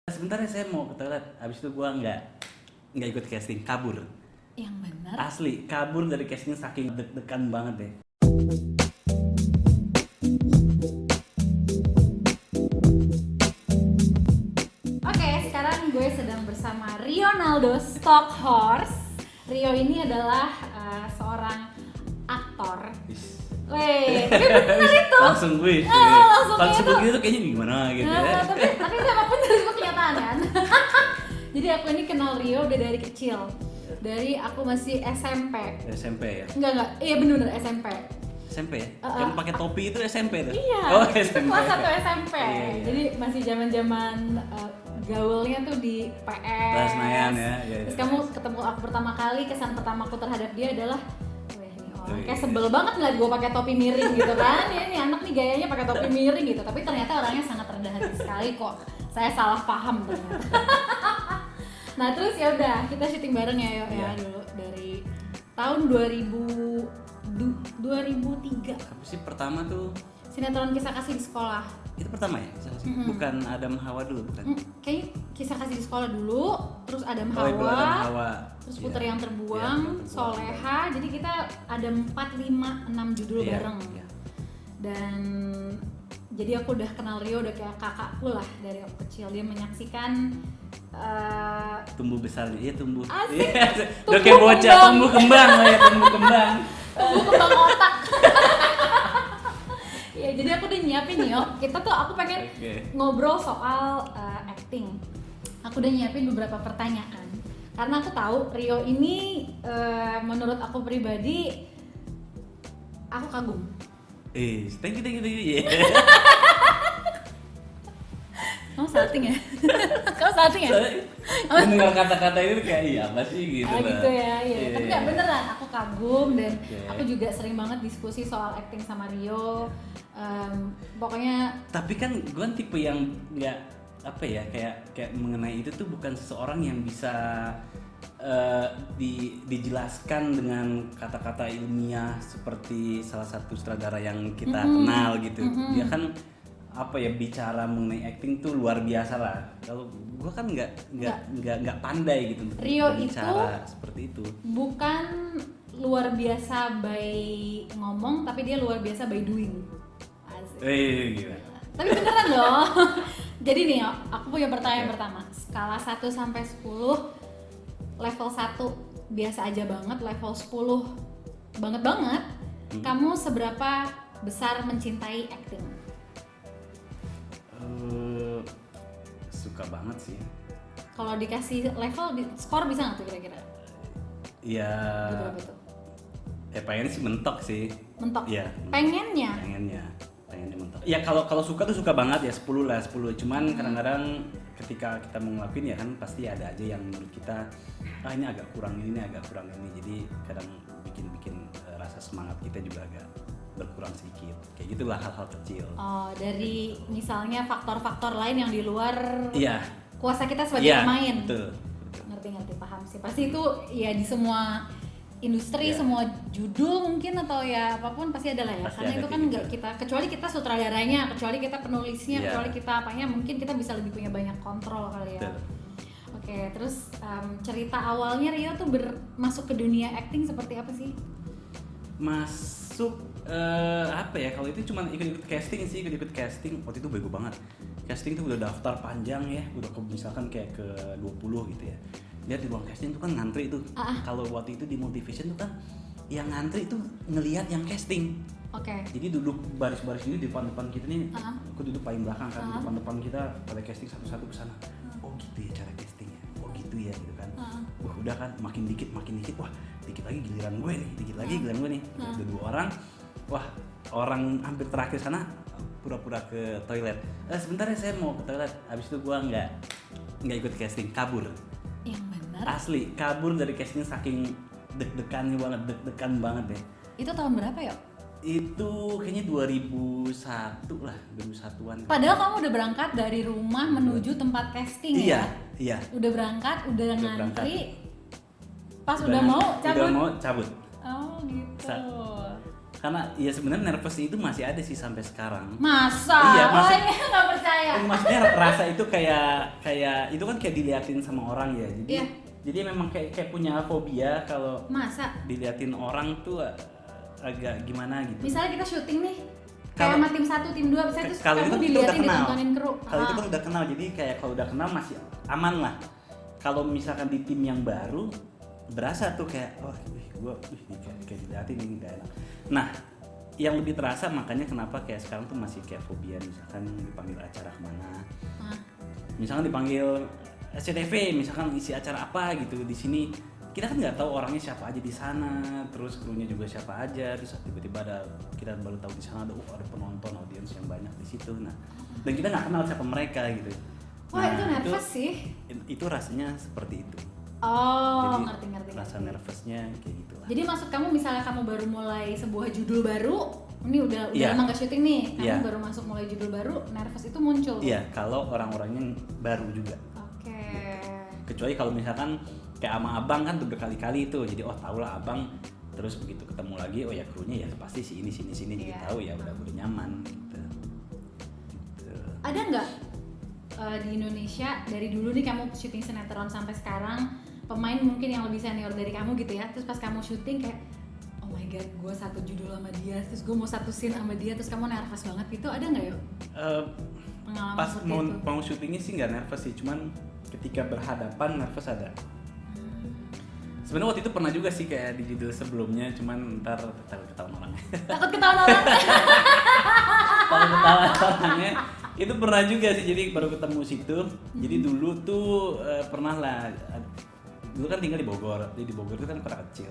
Sebentar ya, saya mau ke toilet. Habis itu gua nggak ikut casting, kabur. Yang benar. Asli, kabur dari casting saking deg-degan banget deh. Oke, sekarang gue sedang bersama Rionaldo Stockhorst. Rio ini adalah seorang aktor. Weh, tapi bener itu. Langsung gue. langsung Kalau kayak sebut itu. gitu kayaknya gimana gitu ya. tapi siapapun dari gue kenyataan kan. Jadi aku ini kenal Rio udah dari kecil. Dari aku masih SMP. SMP ya. Enggak, iya bener SMP. SMP ya? Yang pakai topi itu SMP tuh? Iya, Oh, itu SMP. kelas 1 SMP. Iya. Jadi masih zaman-zaman gaulnya tuh di PS. Kelas Senayan ya. Iya. Terus kamu ketemu aku pertama kali, kesan pertamaku terhadap dia adalah weh nih orang Wih. kayak sebel banget ngeliat gue pakai topi miring gitu kan. Ya ini anak nih gayanya pakai topi miring gitu. Tapi ternyata orangnya sangat rendah hati sekali kok. Saya salah paham ternyata. Nah, terus ya udah kita syuting bareng ya Yo, ya Iya. dulu dari tahun 2003. Apa sih pertama tuh? Sinetron Kisah Kasih di Sekolah. Itu pertama ya? Bukan Adam Hawa dulu, bukan? Kayaknya Kisah Kasih di Sekolah dulu, terus Adam Oh, itu Adam Hawa, Hawa. terus Iya. Putri yang Terbuang, Iya, Terbuang. Soleha. Jadi kita ada 4, 5, 6 judul Iya, bareng. iya. Dan jadi aku udah kenal Rio udah kayak kakakku lah dari aku kecil. Dia menyaksikan Tumbuh besar dia, tumbuh. Asik. Iya. Tumbuh Udah kayak bocah, kembang. tumbuh kembang lah ya, tumbuh kembang. tumbuh kembang otak. Ya, jadi aku udah nyiapin nih, Yo. Aku pengen Oke. ngobrol soal acting. Aku udah nyiapin beberapa pertanyaan. Karena aku tahu Rio ini menurut aku pribadi aku kagum. Thank you. Yeah. Kamu salting ya? Kamu salting ya? Mendengar kata-kata itu kayak iya apa sih gitu lah. Gitu ya, iya. Iya. Tapi nggak beneran, aku kagum dan Oke. aku juga sering banget diskusi soal acting sama Rio. Pokoknya Tapi kan gue tipe yang nggak apa ya, kayak mengenai itu tuh bukan seseorang yang bisa dijelaskan dengan kata-kata ilmiah seperti salah satu sutradara yang kita kenal gitu. Dia kan apa ya, bicara mengenai acting tuh luar biasa lah. Kalau gue kan nggak pandai gitu untuk Rio bicara seperti itu. bukan luar biasa by ngomong, tapi dia luar biasa by doing. Asik. Gila. Tapi beneran loh. Jadi nih, Yo, aku punya pertanyaan pertama. Skala 1 sampai 10, level 1 biasa aja banget, level 10 banget. Kamu seberapa besar mencintai acting? Suka banget sih. Kalau dikasih level, skor bisa nggak tuh kira-kira? Iya. Di berapa tuh? Pengennya sih mentok sih. Mentok? Iya. Pengennya? Pengennya mentok. Ya kalau suka tuh suka banget ya, 10 lah 10. Cuman kadang-kadang ketika kita mau ngelakuin ya kan pasti ada aja yang menurut kita ini agak kurang ini agak kurang ini. Jadi kadang bikin rasa semangat kita juga agak berkurang sedikit. Kayak gitulah hal-hal kecil. Oh, dari misalnya faktor-faktor lain yang di luar Iya. kuasa kita sebagai Iya, pemain. betul. Ngerti, paham sih. Pasti itu ya di semua industri, Iya. semua judul mungkin atau ya apapun pasti ada lah ya. Pasti Karena ada itu kan kayak nggak gitu. kita, kecuali kita sutradaranya, kecuali kita penulisnya, Iya. kecuali kita apanya, mungkin kita bisa lebih punya banyak kontrol kali ya. Betul. Oke, terus cerita awalnya Rio tuh masuk ke dunia acting seperti apa sih? Masuk apa ya, kalau itu cuma ikut casting sih, ikut casting. Waktu itu bego banget, casting tuh udah daftar panjang ya, udah misalkan kayak ke 20 gitu ya. Lihat di ruang casting tuh kan ngantri tuh. Kalau waktu itu di Multivision tuh kan yang ngantri tuh ngelihat yang casting. Oke. Jadi duduk baris-baris ini di depan kita nih. Aku duduk paling belakang kan, depan kita pada casting satu-satu ke sana. Oh gitu ya cara castingnya, oh gitu ya gitu kan. Wah udah kan makin dikit, wah dikit lagi giliran gue nih, Ada 2 orang. Wah, orang hampir terakhir sana pura-pura ke toilet. Sebentar ya, saya mau ke toilet. Habis itu gua nggak ikut casting, kabur. Yang benar. Asli, kabur dari casting saking deg-degan banget deh. Itu tahun berapa ya? Itu kayaknya 2001 lah, 2001-an. Padahal kamu udah berangkat dari rumah menuju tempat casting ya? Iya. Udah berangkat, udah ngantri. Pas Udah mau cabut. Udah mau cabut. Oh gitu. karena ya sebenarnya nervous itu masih ada sih sampai sekarang. Masa? Iya, Nggak percaya. Maksudnya rasa itu kayak itu kan kayak diliatin sama orang ya. Jadi Iya. jadi memang kayak punya fobia kalau Masa? diliatin orang tuh agak gimana gitu. Misalnya kita syuting nih, kayak Kalau- sama tim 1, tim 2, misalnya terus Kalau itu kamu kan kita udah diliatin, kenal. ditontonin kru. Kalau itu kan udah kenal, jadi kayak kalau udah kenal masih aman lah. Kalau misalkan di tim yang baru, berasa tuh kayak, oh, gue kayak diliatin ini gak enak. Nah, yang lebih terasa makanya kenapa kayak sekarang tuh masih kayak fobia, misalkan dipanggil acara kemana, misalkan dipanggil SCTV, misalkan isi acara apa gitu di sini. Kita kan nggak tahu orangnya siapa aja di sana, terus krunya juga siapa aja, terus tiba-tiba kita baru tahu di sana ada penonton, audiens yang banyak di situ. Nah, dan kita nggak kenal siapa mereka gitu. Wah, Nah, itu nervous sih. Itu rasanya seperti itu. Oh, Jadi ngerti. rasa nervousnya kayak gitulah. Jadi maksud kamu misalnya kamu baru mulai sebuah judul baru, ini udah Iya. lama nggak syuting nih, kamu Iya. baru masuk mulai judul baru, nervous itu muncul. Iya, kalau orang-orangnya baru juga. Oke. Kecuali kalau misalkan kayak sama abang kan udah berkali-kali itu, jadi tau lah abang, terus begitu ketemu lagi, oh ya krunya ya pasti sini jadi Iya. tahu ya udah nyaman gitu. Ada nggak di Indonesia dari dulu nih kamu syuting sinetron sampai sekarang, pemain mungkin yang lebih senior dari kamu gitu ya, terus pas kamu syuting kayak oh my god, gue satu judul sama dia, terus gue mau satu scene sama dia, terus kamu nervous banget gitu, ada nggak yuk? Pengalaman Pas seperti mau itu? syutingnya sih nggak nervous sih, cuman ketika berhadapan nervous ada. Sebenarnya waktu itu pernah juga sih kayak di judul sebelumnya, cuman ntar ketahuan orangnya. Takut ketahuan orang? Kalau ketahuan orangnya itu pernah juga sih, jadi baru ketemu situ. Jadi dulu tuh pernah lah, dulu kan tinggal di Bogor, jadi di Bogor itu kan kota kecil.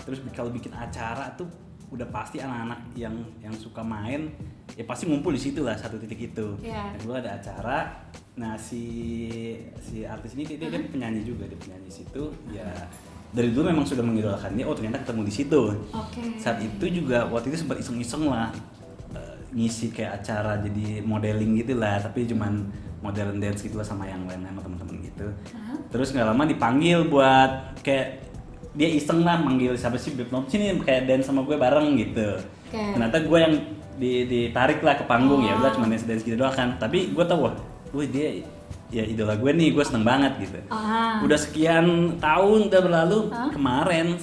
Terus kalau bikin acara tuh udah pasti anak-anak yang suka main ya pasti ngumpul di situ lah, satu titik itu. Iya. Nah, dulu ada acara, nah si artis ini dia penyanyi juga, dia penyanyi situ ya. Dari dulu memang sudah mengidolakan dia, ternyata ketemu di situ. Oke. Saat itu juga waktu itu sempat iseng-iseng lah ngisi kayak acara jadi modeling gitu lah, tapi cuman modern dance gitu lah sama yang lain sama teman-teman gitu. Terus nggak lama dipanggil buat kayak dia iseng lah manggil siapa sih Beb Nob sini kayak dance sama gue bareng gitu. Oke. Ternyata gue yang ditarik lah ke panggung, ya udah cuma dance gitu doang kan. Tapi gue tahu wah, dia ya idola gue nih, gue seneng banget gitu. Udah sekian tahun udah berlalu, kemarin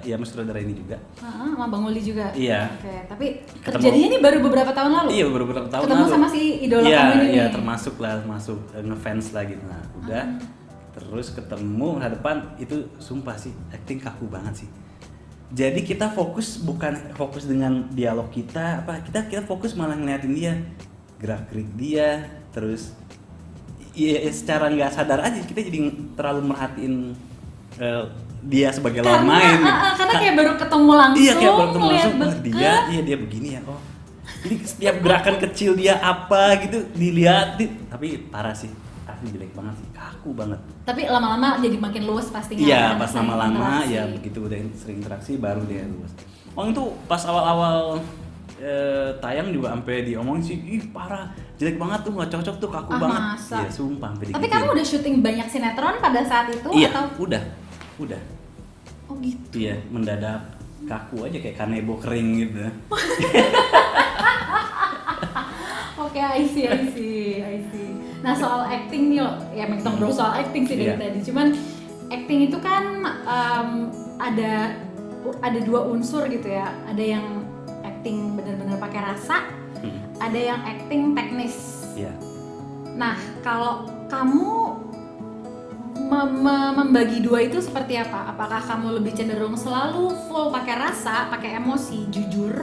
ya Mas Sutradara ini juga. Sama Bang Uli juga? Iya. Oke, tapi Ketemu. terjadinya ini baru beberapa tahun lalu? Iya beberapa tahun Ketemu lalu. sama si idola Iya, kamu ini iya nih? termasuk ngefans lah gitu. Nah udah, terus ketemu hadapan itu sumpah sih acting kaku banget sih. Jadi kita bukan fokus dengan dialog kita, kita fokus malah ngeliatin dia, gerak-gerik dia, terus ya secara nggak sadar aja kita jadi terlalu merhatiin dia sebagai lawan main. Karena kayak baru ketemu langsung, Iya kayak baru ketemu langsung, ngeliat dia begini ya, oh jadi setiap gerakan kecil dia apa gitu diliatin, tapi parah sih, asli jelek banget sih, kaku banget. Tapi lama-lama jadi makin luas pastinya. Iya karena pas sering lama-lama interaksi. ya begitu udah sering interaksi baru dia luas. Itu pas awal-awal tayang juga sampai diomongin sih, ih parah, jelek banget tuh, nggak cocok tuh, kaku banget. Masa? Iya sumpah sampai Tapi digituin. kamu udah syuting banyak sinetron pada saat itu Iya, atau? udah. Oh gitu. Iya, mendadak kaku aja kayak kanebo kering gitu. Oke, I see. Nah soal acting nih, ya kita ngobrol soal acting sih dari Iya. tadi. Cuman acting itu kan ada dua unsur gitu ya. Ada yang acting benar-benar pakai rasa, ada yang acting teknis. Iya. Nah kalau kamu membagi dua itu seperti apa? Apakah kamu lebih cenderung selalu full pakai rasa, pakai emosi, jujur?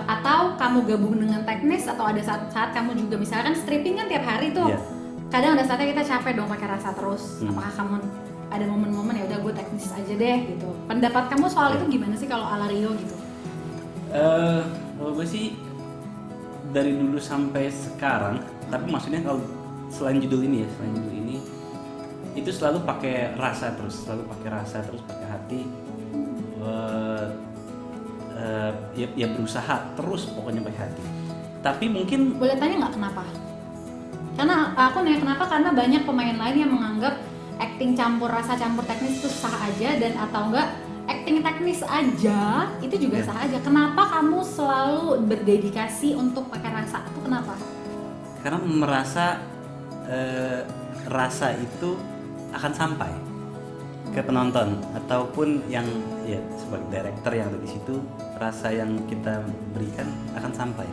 Atau kamu gabung dengan teknis, atau ada saat kamu juga misalkan stripping kan tiap hari tuh. Iya. Kadang ada saatnya kita capek dong pakai rasa terus. Apakah kamu ada momen-momen ya udah gue teknis aja deh gitu. Pendapat kamu soal itu gimana sih kalau ala Rio gitu? Kalau gue sih dari dulu sampai sekarang, tapi maksudnya kalau selain judul ini itu selalu pakai rasa terus, pakai hati. Ya berusaha terus pokoknya pakai hati. Tapi mungkin Boleh tanya nggak kenapa? Karena aku nanya kenapa, karena banyak pemain lain yang menganggap acting campur rasa campur teknis itu sah aja, dan atau enggak acting acting teknis aja itu juga sah aja. Kenapa kamu selalu berdedikasi untuk pakai rasa? Itu kenapa? Karena merasa rasa itu akan sampai ke penonton ataupun yang ya sebagai director yang ada di situ, rasa yang kita berikan akan sampai.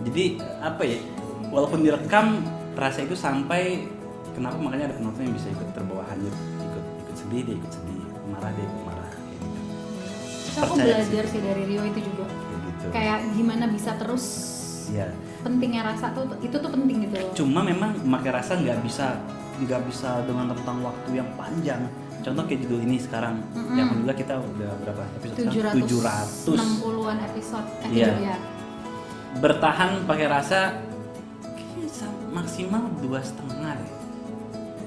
Jadi apa ya, walaupun direkam rasa itu sampai. Kenapa? Makanya ada penonton yang bisa ikut terbawa hanyut, ikut sedih dia ikut sedih, marah dia ikut marah kayak gitu. So, aku belajar sih dari Rio itu juga Kayak gitu. kayak gimana bisa terus Ya. pentingnya rasa tuh, itu tuh penting gitu loh. Cuma memang pakai rasa nggak bisa dengan rentang waktu yang panjang. Contoh kayak judul ini sekarang, yang alhamdulillah kita udah berapa episode sekarang? 760-an episode. Iya. Ya. Bertahan pakai rasa kayaknya maksimal 2,5 deh.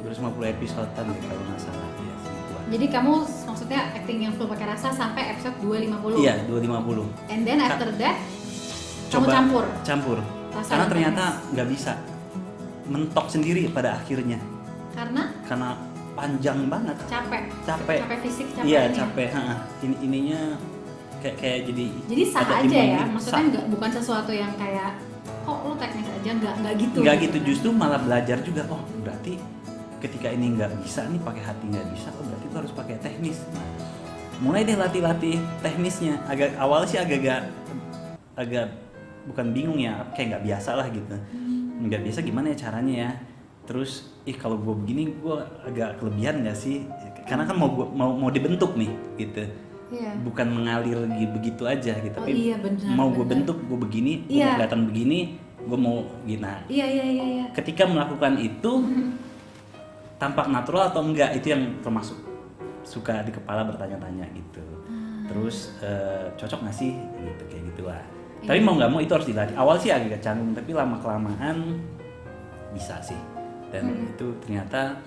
250 episodean deh kalau nggak salah ya segituan. Jadi kamu maksudnya acting yang full pakai rasa sampai episode 250. Iya, 250. And then after that kamu Coba campur. Rasa Karena dan ternyata nggak bisa, mentok sendiri pada akhirnya. Karena panjang banget. Capek fisik, capek. Iya, ini. capek. Ininya kayak jadi sah ada aja ya, imbang, maksudnya bukan sesuatu yang kayak kok lo teknis aja, nggak gitu. Nggak gitu, justru malah belajar juga. Oh berarti ketika ini nggak bisa nih pakai hati nggak bisa, oh berarti itu harus pakai teknis. Nah, mulai deh latih teknisnya. Awal sih agak bukan bingung ya, kayak nggak biasa lah gitu. Nggak biasa gimana ya caranya ya. Terus kalau gue begini gue agak kelebihan nggak sih? Karena kan mau dibentuk nih gitu. Iya. Bukan mengalir begitu aja gitu, tapi iya, benar, mau gue bentuk gue begini, gue mau kelihatan begini, gue mau gini. Iya. Ketika melakukan itu tampak natural atau enggak, itu yang termasuk suka di kepala bertanya-tanya gitu. Terus cocok nggak sih gitu, kayak gitulah. Tapi mau nggak mau itu harus dilatih. Awal sih agak canggung, tapi lama kelamaan bisa sih. Dan itu ternyata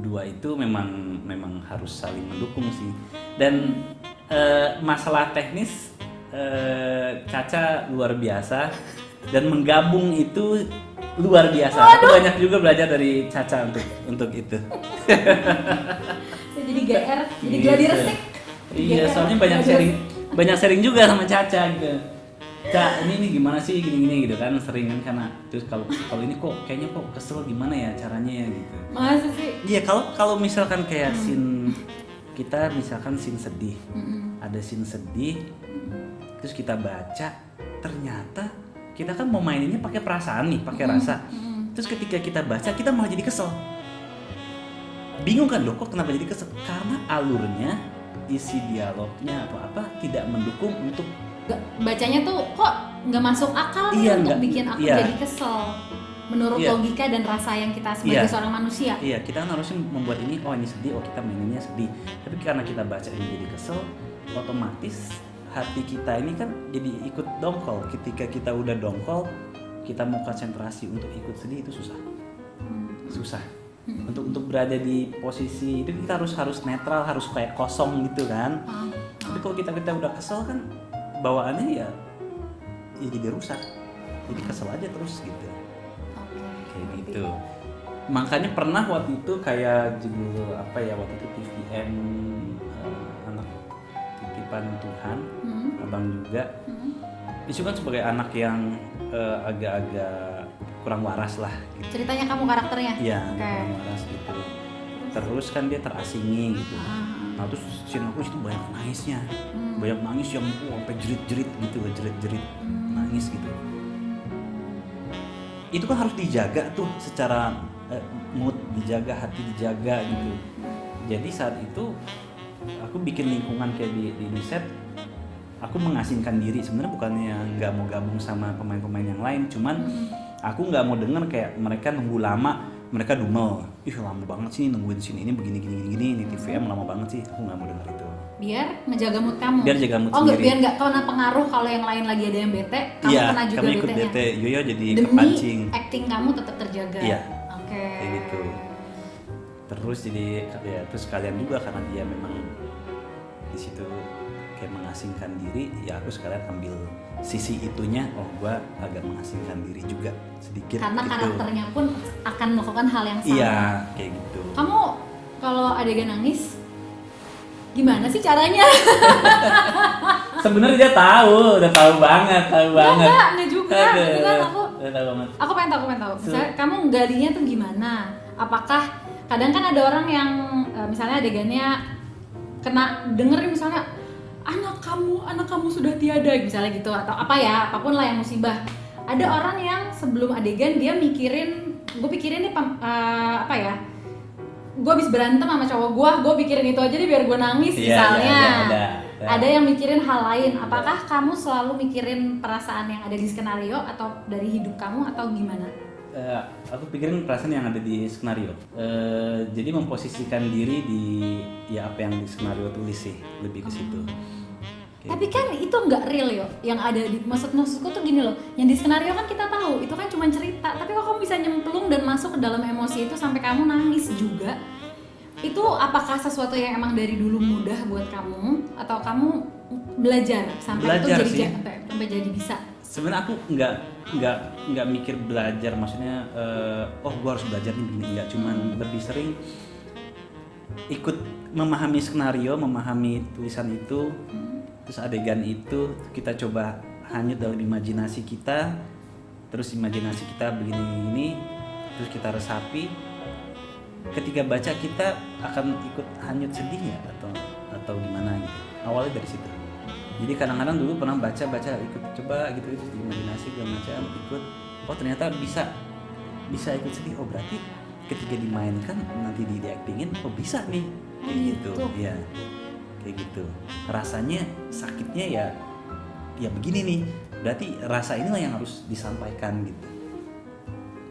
dua itu memang harus saling mendukung sih. Dan masalah teknis Caca luar biasa dan menggabung itu luar biasa. Aku banyak juga belajar dari Caca untuk itu. Saya jadi GR, jadi gladi resik. Iya, soalnya banyak sharing juga sama Caca gitu. Cak, ini gimana sih gini-gini gitu kan, sering kan, karena terus kalau ini kok kayaknya kok kesel gimana ya caranya ya gitu. Masa sih? Iya, kalau misalkan kayak scene kita misalkan scene sedih. Ada scene sedih. Terus kita baca, ternyata kita kan mau maininnya pakai perasaan nih, pakai rasa. Terus ketika kita baca, kita malah jadi kesel. Bingung kan, loh kok kenapa jadi kesel? Karena alurnya, isi dialognya apa tidak mendukung untuk bacanya tuh kok nggak masuk akal untuk bikin aku jadi kesel menurut logika dan rasa yang kita sebagai seorang manusia. Iya, kita kan harusnya membuat ini, oh ini sedih, oh kita maininnya sedih. Tapi karena kita baca ini jadi kesel, otomatis hati kita ini kan jadi ikut dongkol. Ketika kita udah dongkol, kita mau konsentrasi untuk ikut sedih itu susah. Untuk berada di posisi itu kita harus netral, harus kayak kosong gitu kan. Tapi kalau kita udah kesel kan bawaannya ya jadi rusak, jadi kesel aja terus gitu. Kayak gitu. Makanya pernah waktu itu kayak judul apa ya, waktu itu TVM anak titipan Tuhan, abang juga. Itu kan sebagai anak yang agak-agak kurang waras lah gitu. Ceritanya kamu karakternya? Iya, kurang waras gitu. Terus kan dia terasingi gitu. Nah terus scene aku itu banyak nangisnya, banyak nangis yang sampai jerit-jerit gitu, jerit-jerit nangis gitu. Itu kan harus dijaga tuh secara mood, dijaga, hati dijaga gitu. Jadi saat itu aku bikin lingkungan kayak di set, aku mengasingkan diri. Sebenarnya bukannya nggak mau gabung sama pemain-pemain yang lain, cuman aku nggak mau denger kayak mereka nunggu lama. Mereka dumel, lama banget sih nungguin scene ini begini ini TVM lama banget sih, aku nggak mau denger itu. Biar menjaga mood kamu. Biar jaga mood sendiri. Biar nggak kena pengaruh kalau yang lain lagi ada yang bete, kamu kena juga kamu ikut bete-nya. bete, Yoyo jadi demi kepancing. acting kamu tetap terjaga. Iya. Oke. Kayak gitu. Terus jadi ya terus kalian juga karena dia memang di situ kayak mengasingkan diri, ya aku sekalian ambil sisi itunya, gua agak mengasingkan diri juga sedikit. Karena gitu. karakternya pun akan melakukan hal yang sama. Iya, kayak gitu. Kamu kalau adegan nangis Gimana sih caranya? Sebenarnya dia tahu, udah tahu banget. Enggak juga. Aduh, Itu kan udah tahu banget. aku pengen tahu. Misalnya kamu galinya tuh gimana? Apakah kadang kan ada orang yang misalnya adegannya kena dengerin misalnya anak kamu sudah tiada misalnya gitu, atau apa ya, apapun lah yang musibah. Ada orang yang sebelum adegan dia gue pikirin nih apa ya, gue habis berantem sama cowok gue pikirin itu aja deh biar gue nangis misalnya. Ada yang mikirin hal lain. Apakah kamu selalu mikirin perasaan yang ada di skenario atau dari hidup kamu atau gimana? Aku pikirin perasaan yang ada di skenario. Jadi memposisikan diri di ya apa yang di skenario tulis sih, lebih ke situ. Tapi kan itu nggak real yo, yang ada di maksudku tuh gini loh, yang di skenario kan kita tahu itu kan cuma cerita, tapi kok kamu bisa nyemplung dan masuk ke dalam emosi itu sampai kamu nangis juga, itu apakah sesuatu yang emang dari dulu mudah buat kamu atau kamu belajar sampai itu sampai jadi bisa? Sebenarnya aku nggak mikir belajar, maksudnya gue harus belajar nih gini, nggak, cuman lebih sering ikut memahami skenario, memahami tulisan itu. Terus adegan itu kita coba hanyut dalam imajinasi kita, terus imajinasi kita begini-gini, terus kita resapi. Ketika baca kita akan ikut hanyut sedihnya atau gimana gitu. Awalnya dari situ. Jadi kadang-kadang dulu pernah baca ikut coba gitu di imajinasi segala macam, ikut. Oh ternyata bisa ikut sedih. Oh berarti ketika dimainkan nanti di-actingin, oh bisa nih kayak gitu. Ya. Kayak gitu, rasanya sakitnya ya begini nih, berarti rasa inilah yang harus disampaikan gitu,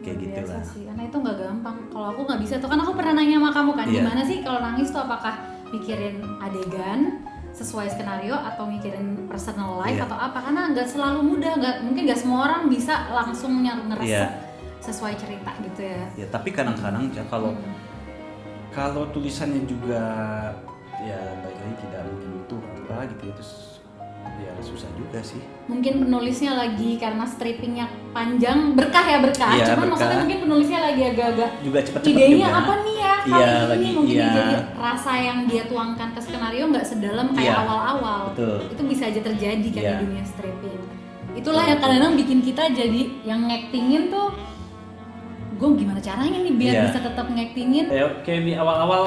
kayak gitu lah. Sih, karena itu nggak gampang. Kalau aku nggak bisa tuh, kan aku pernah nanya sama kamu kan, gimana sih kalau nangis tuh, apakah mikirin adegan sesuai skenario atau mikirin personal life atau apa? Karena nggak selalu mudah, mungkin nggak semua orang bisa langsung ngeresep sesuai cerita gitu ya. Ya tapi kadang-kadang ya kalau tulisannya juga ya baik lagi tidak menyentuh apa gitu ya, terus ya susah juga sih. Mungkin penulisnya lagi karena strippingnya panjang, berkah, cuman maksudnya mungkin penulisnya lagi agak-agak juga cepet-cepet idenya juga. Apa nih ya kali ini mungkin jadi rasa yang dia tuangkan ke skenario nggak sedalam kayak awal-awal. Betul. Itu bisa aja terjadi kan di dunia stripping. Itulah yang kadang-kadang bikin kita jadi yang ngactingin tuh, gue gimana caranya nih biar bisa tetap ngactingin. Kayak di awal-awal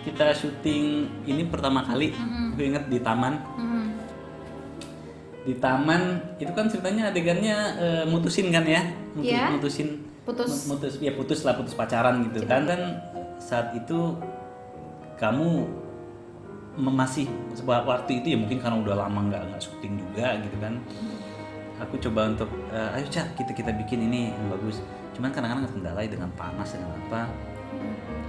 kita syuting ini pertama kali, aku inget di taman. Di taman itu kan ceritanya adegannya mutusin kan ya, putus pacaran gitu kan. Saat itu kamu masih waktu itu ya mungkin karena udah lama nggak syuting juga gitu kan. Aku coba untuk ayo Cak kita bikin ini yang bagus. Cuman kadang-kadang kendala dengan panas dan apa.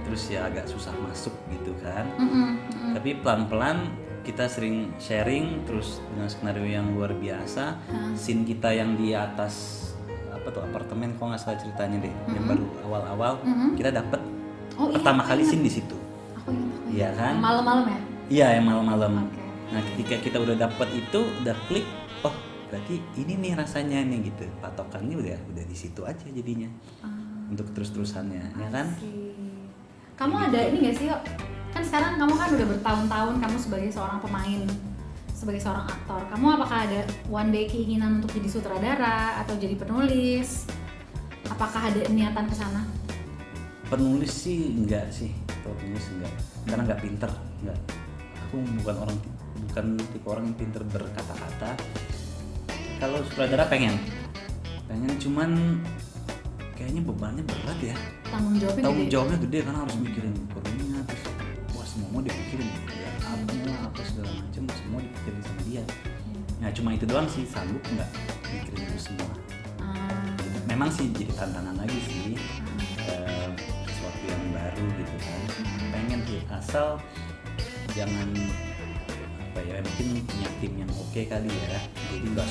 Terus ya agak susah masuk gitu kan. Tapi pelan-pelan kita sering sharing, terus dengan skenario yang luar biasa. Scene kita yang di atas apartemen, kok nggak salah ceritanya deh, yang baru awal-awal kita dapet pertama kali scene di situ. Iya kan? Malam-malam ya? Iya, yang malam-malam. Okay. Nah ketika kita udah dapet itu, udah klik, oh berarti ini nih rasanya nih gitu. Patokannya udah di situ aja jadinya. Untuk terus-terusannya, ya kan? Kamu ada ini gak sih, kan sekarang kamu kan udah bertahun-tahun kamu sebagai seorang pemain, sebagai seorang aktor. Kamu apakah ada one day keinginan untuk jadi sutradara atau jadi penulis? Apakah ada niatan ke sana? Penulis sih enggak sih, penulis enggak. Karena enggak pinter, enggak. Aku bukan tipe orang yang pinter berkata-kata. Kalau sutradara pengen cuman kayaknya bebannya berat ya. Tanggung jawabnya gede karena harus mikirin krunya, terus semua mau dipikirin ya, apa segala macam semua dipikirin sama dia. Nah cuma itu doang sih, sanggup nggak mikirin itu semua. Memang sih jadi tantangan lagi sih, sesuatu yang baru gitu kan. Pengen sih, asal jangan mungkin punya tim yang oke kali ya. Jadi nggak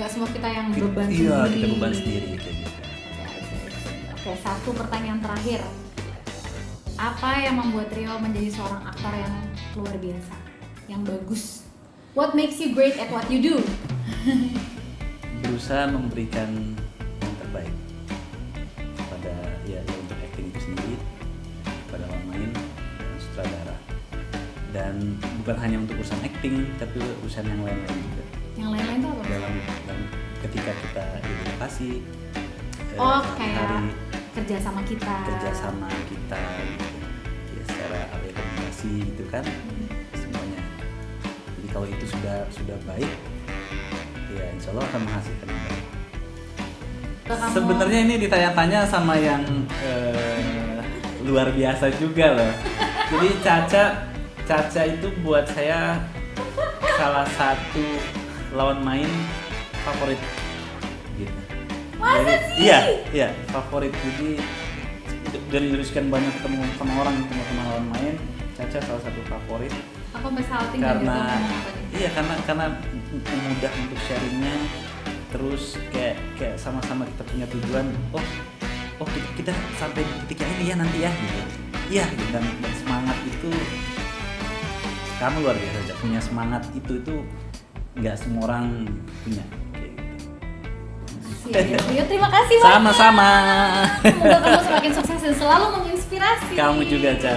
semua kita yang beban sendiri. Iya, kita beban sendiri kayak gitu. Oke, satu pertanyaan terakhir. Apa yang membuat Rio menjadi seorang aktor yang luar biasa, yang bagus? What makes you great at what you do? Berusaha memberikan yang terbaik pada ya untuk acting itu sendiri, pada orang lain dan sutradara. bukan hanya untuk urusan acting tapi urusan yang lain-lain juga. Yang lain-lain tuh apa? Dalam ketika kita di lokasi, kayak kerja sama kita gitu. Ya, secara rekomendasi gitu kan, semuanya. Jadi kalau itu sudah baik, ya insya Allah akan menghasilkan yang baik. Sebenarnya ini ditanya-tanya sama yang luar biasa juga loh. Jadi Caca itu buat saya salah satu lawan main favorit gitu. Masa Jadi, sih? Iya, favorit. Jadi dari sekian banyak ketemu sama orang, ketemu lawan main, Caca salah satu favorit. Aku sampai salting Karena karena mudah untuk sharingnya, terus kayak sama-sama kita punya tujuan. Oh kita sampai di titik yang ini ya nanti ya gitu. Iya gitu. Dan semangat itu kamu luar biasa, punya semangat itu nggak semua orang punya kayak gitu. Ya, terima kasih banyak. Sama-sama. Semoga kamu semakin sukses dan selalu menginspirasi. Kamu juga, Ca.